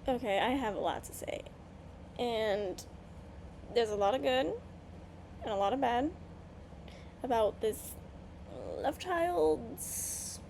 Okay, I have a lot to say. And there's a lot of good and a lot of bad about this love child's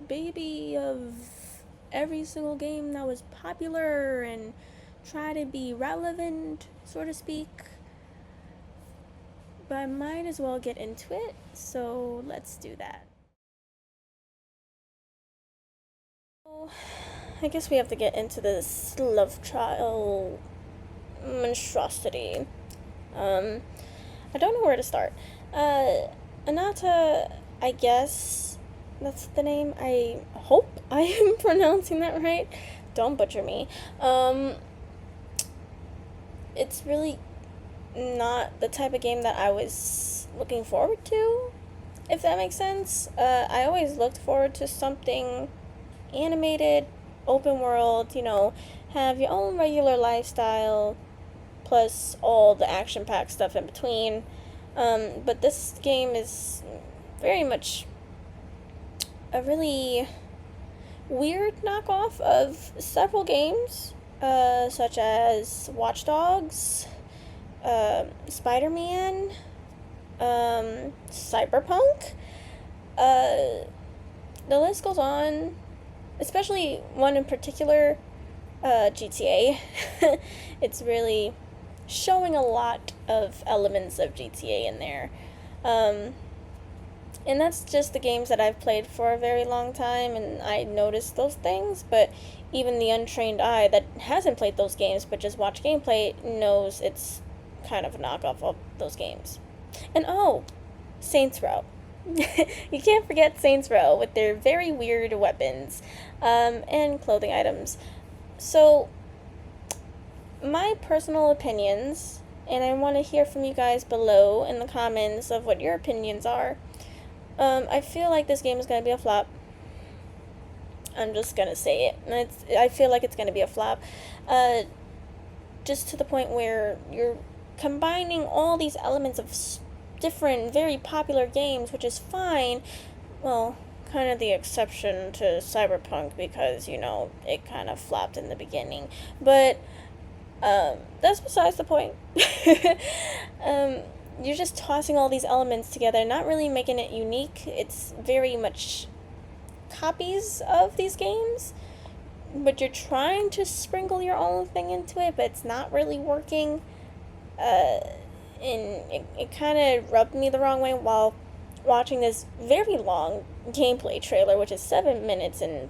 baby of every single game that was popular and try to be relevant, so to speak. But I might as well get into it, so let's do that. So, I guess we have to get into this love trial monstrosity. Um, I don't know where to start. Uh, Ananta, I guess that's the name. I hope I am pronouncing that right. Don't butcher me. Um, it's really not the type of game that I was looking forward to, if that makes sense. I always looked forward to something animated, open world, have your own regular lifestyle, plus all the action packed stuff in between. But this game is very much a really weird knockoff of several games, such as Watch Dogs, Spider Man, Cyberpunk. Uh, the list goes on, especially one in particular, GTA. It's really showing a lot of elements of GTA in there. Um, and that's just the games that I've played for a very long time, and I noticed those things, but even the untrained eye that hasn't played those games but just watched gameplay knows it's kind of a knockoff of those games. And oh, Saints Row. You can't forget Saints Row with their very weird weapons and clothing items. So, my personal opinions, and I want to hear from you guys below in the comments of what your opinions are. I feel like this game is going to be a flop. I'm just going to say it. I feel like it's going to be a flop. Uh, just to the point where you're combining all these elements of different, very popular games, which is fine. Well, kind of the exception to Cyberpunk because, it kind of flopped in the beginning. But that's besides the point. um, you're just tossing all these elements together, not really making it unique. It's very much copies of these games, but you're trying to sprinkle your own thing into it, but it's not really working. And it kind of rubbed me the wrong way while watching this very long gameplay trailer, which is 7 minutes and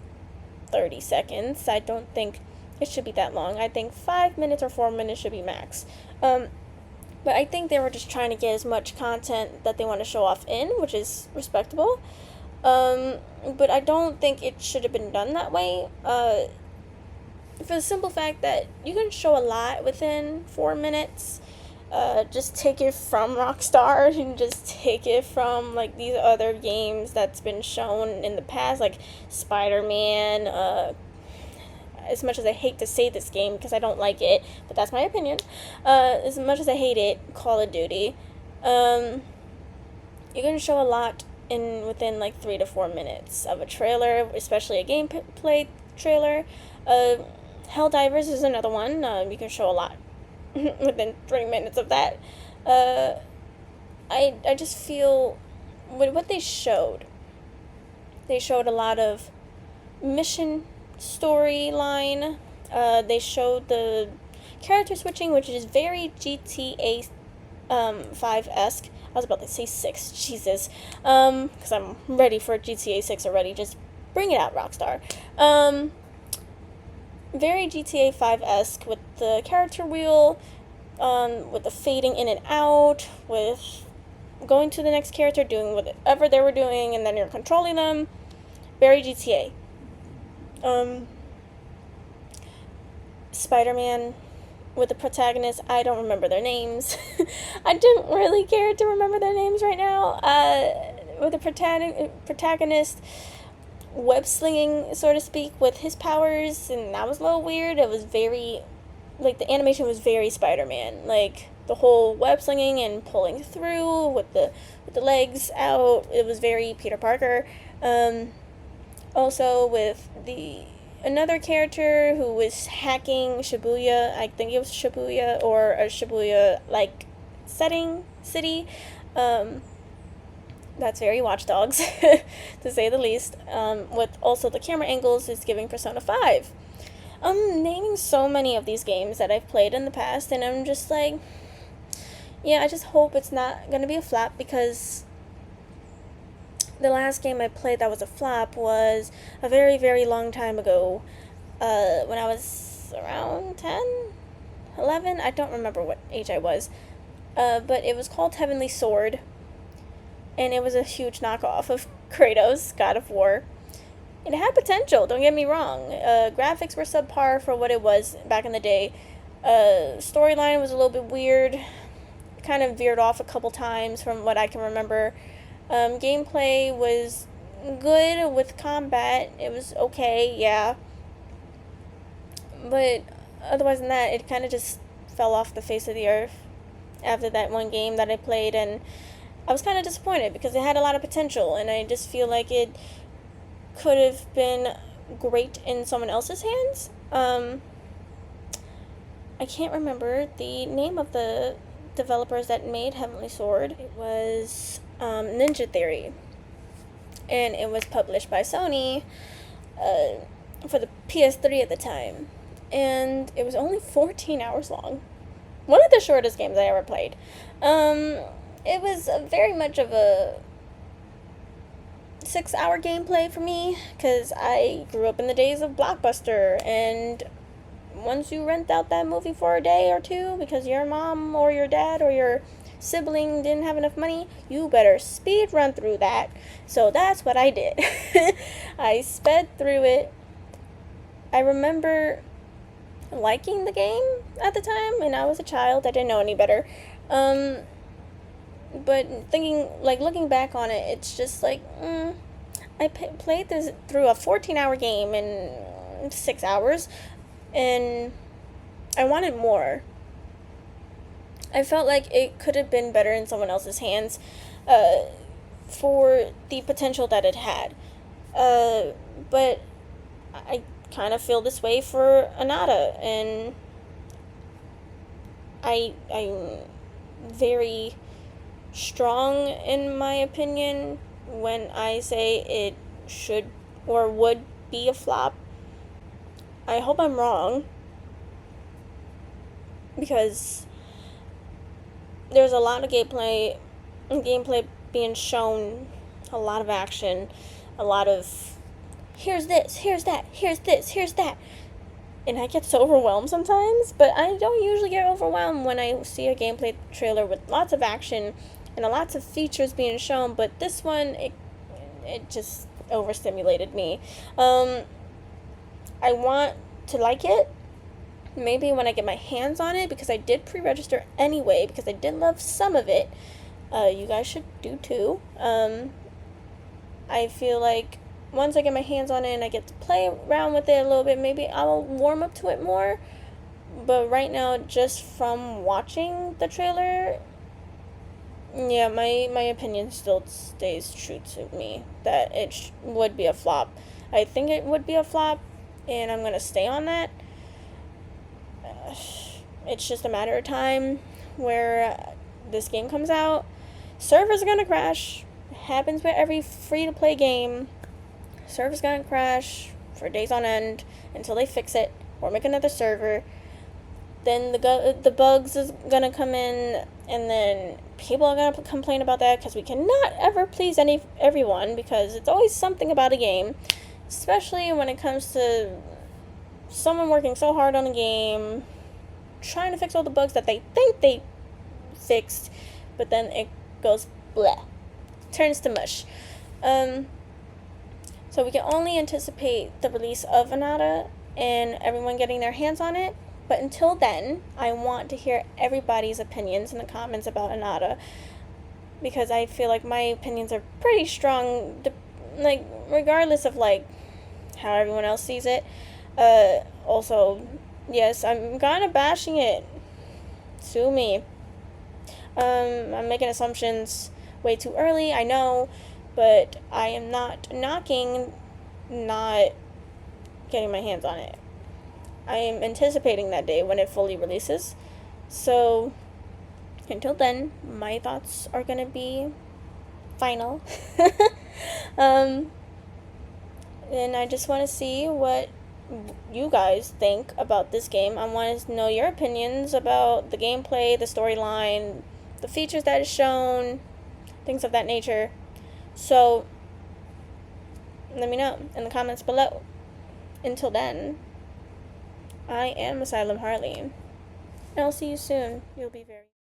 30 seconds. I don't think it should be that long. I think 5 minutes or 4 minutes should be max. But I think they were just trying to get as much content that they want to show off in, which is respectable. But I don't think it should have been done that way. For the simple fact that you can show a lot within 4 minutes. Just take it from Rockstar and just take it from like these other games that's been shown in the past, like Spider-Man. As much as I hate to say this game because I don't like it, but that's my opinion. As much as I hate it, Call of Duty. You're gonna show a lot in within like 3 to 4 minutes of a trailer, especially a gameplay trailer. Helldivers is another one. You can show a lot within 3 minutes of that. I just feel with what they showed a lot of mission storyline. They showed the character switching, which is very GTA 5 esque. I was about to say 6, Jesus. Because I'm ready for GTA 6 already. Just bring it out, Rockstar. Very GTA 5 esque with the character wheel, with the fading in and out, with going to the next character, doing whatever they were doing, and then you're controlling them. Very GTA. Spider-Man with the protagonist, I don't remember their names. I didn't really care to remember their names right now. With the protagonist web slinging, so to speak, with his powers, and that was a little weird. It was very, like, the animation was very Spider-Man. Like, the whole web slinging and pulling through with the legs out, it was very Peter Parker. Also with the another character who was hacking Shibuya. I think it was Shibuya, or a Shibuya like city. Um, that's very Watch Dogs, to say the least. With also the camera angles is giving Persona 5. I'm naming so many of these games that I've played in the past, and I'm just like, yeah, I just hope it's not gonna be a flop, because the last game I played that was a flop was a very, very long time ago, when I was around 10, 11, I don't remember what age I was, but it was called Heavenly Sword, and it was a huge knockoff of Kratos, God of War. It had potential, don't get me wrong. Graphics were subpar for what it was back in the day. Storyline was a little bit weird, kind of veered off a couple times from what I can remember. Gameplay was good with combat. It was okay, yeah. But otherwise than that, it kind of just fell off the face of the earth after that one game that I played, and I was kind of disappointed because it had a lot of potential, and I just feel like it could have been great in someone else's hands. I can't remember the name of the developers that made Heavenly Sword. It was Ninja Theory, and it was published by Sony for the PS3 at the time, and it was only 14 hours long. One of the shortest games I ever played. It was very much of a 6-hour gameplay for me, because I grew up in the days of Blockbuster, and once you rent out that movie for a day or two because your mom or your dad or your sibling didn't have enough money, you better speed run through that. So that's what I did. I sped through it. I remember liking the game at the time, and I was a child, I didn't know any better. But thinking, like, looking back on it, it's just like, I played this through a 14-hour game in 6 hours, and I wanted more. I felt like it could have been better in someone else's hands, for the potential that it had. But I kind of feel this way for Ananta, and I'm very strong in my opinion when I say it should or would be a flop. I hope I'm wrong, because there's a lot of gameplay being shown, a lot of action, a lot of here's this, here's that, here's this, here's that. And I get so overwhelmed sometimes, but I don't usually get overwhelmed when I see a gameplay trailer with lots of action and lots of features being shown, but this one, it just overstimulated me. I want to like it, maybe when I get my hands on it, because I did pre-register anyway, because I did love some of it. You guys should do too. I feel like once I get my hands on it and I get to play around with it a little bit, maybe I'll warm up to it more. But right now, just from watching the trailer, yeah, my opinion still stays true to me, that it would be a flop. I think it would be a flop, and I'm going to stay on that. It's just a matter of time where this game comes out. Servers are going to crash. It happens with every free-to-play game. Server's going to crash for days on end until they fix it or make another server. Then the bugs is going to come in, and then people are going to complain about that, because we cannot ever please everyone, because it's always something about a game, especially when it comes to someone working so hard on a game, trying to fix all the bugs that they think they fixed, but then it goes bleh, turns to mush. So we can only anticipate the release of Ananta and everyone getting their hands on it. But until then, I want to hear everybody's opinions in the comments about Ananta, because I feel like my opinions are pretty strong, like, regardless of, like, how everyone else sees it. Also, yes, I'm kind of bashing it. Sue me. I'm making assumptions way too early, I know, but I am not knocking not getting my hands on it. I am anticipating that day when it fully releases. So, until then, my thoughts are gonna be final. um, and I just want to see what you guys think about this game. I want to know your opinions about the gameplay, the storyline, the features that is shown, things of that nature. So, let me know in the comments below. Until then, I am Asylum Harley. And I'll see you soon. You'll be very